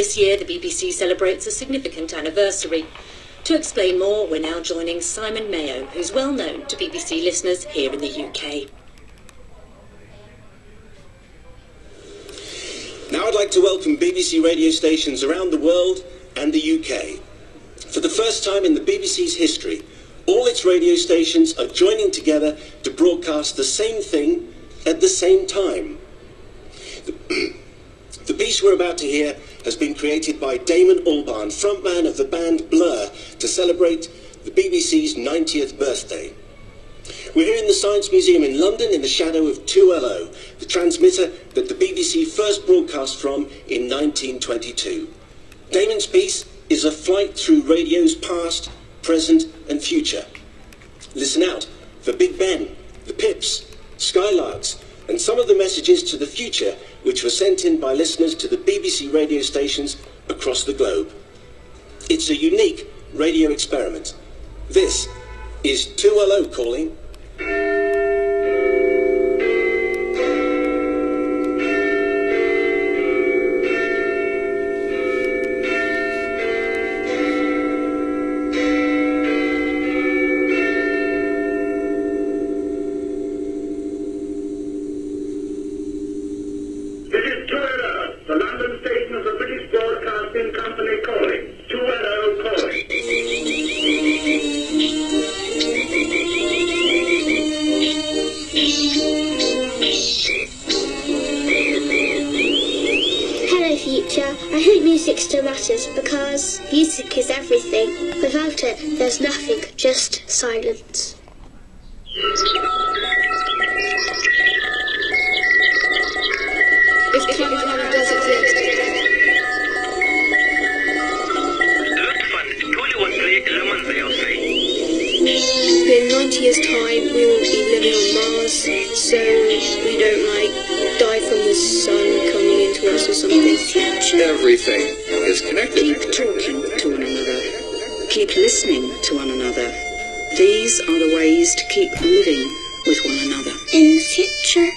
this year, the BBC celebrates a significant anniversary. To explain more, we're now joining Simon Mayo, who's well known to BBC listeners here in the UK. Now I'd like to welcome BBC radio stations around the world and the UK. For the first time in the BBC's history, all its radio stations are joining together to broadcast the same thing at the same time. The piece we're about to hear has been created by Damon Albarn, frontman of the band Blur, to celebrate the BBC's 90th birthday. We're here in the Science Museum in London in the shadow of 2LO, the transmitter that the BBC first broadcast from in 1922. Damon's piece is a flight through radio's past, present and future. Listen out for Big Ben, the Pips, Skylarks and some of the messages to the future which were sent in by listeners to the BBC radio stations across the globe. It's a unique radio experiment. This is 2LO calling. I hope music still matters, because music is everything. Without it, there's nothing, just silence. If Cleveland does exist. In 90 years' time, we will be living on Mars, so we don't, die from the sun coming into us or something. Everything is connected. Keep talking to one another. Keep listening to one another. These are the ways to keep living with one another. In the future,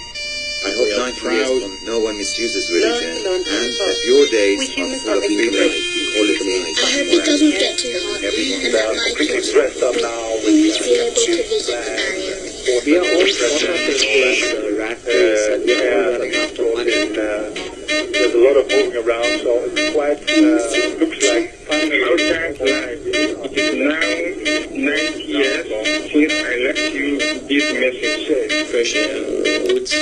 I hope 90 years from no one misuses religion, and that your days are full of freedom, quality. I hope it doesn't get too hot, and that my children will always be able to visit the barrier. We are all contractors to the rat race, and we all got enough money. There's a lot of moving around, so it's quite, looks like fun. Outside life. It is now 90 years since I left you this message. Fresh air, woods.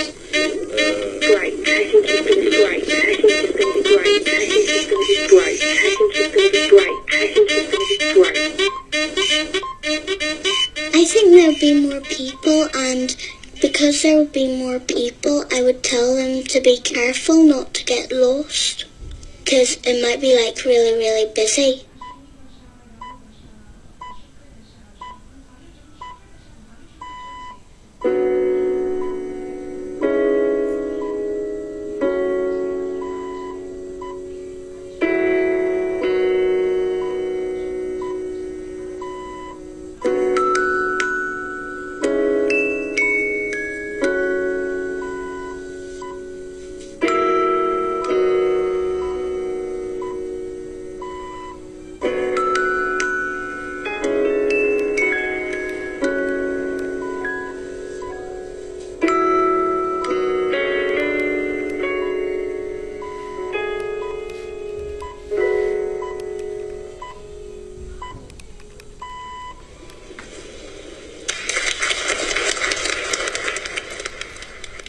Great. I think it's going to be great. I think it's going to be great. I think it's going to be great. I think it's going to be great. I think it's going to be great. I think there'll be more people, and because there will be more people, I would tell them to be careful not to get lost, because it might be really, really busy.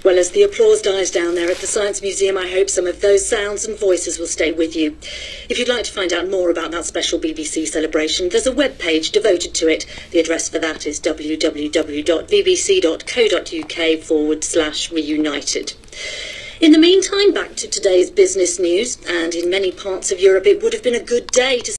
Well, as the applause dies down there at the Science Museum, I hope some of those sounds and voices will stay with you. If you'd like to find out more about that special BBC celebration, there's a web page devoted to it. The address for that is www.bbc.co.uk/reunited. In the meantime, back to today's business news, and in many parts of Europe it would have been a good day to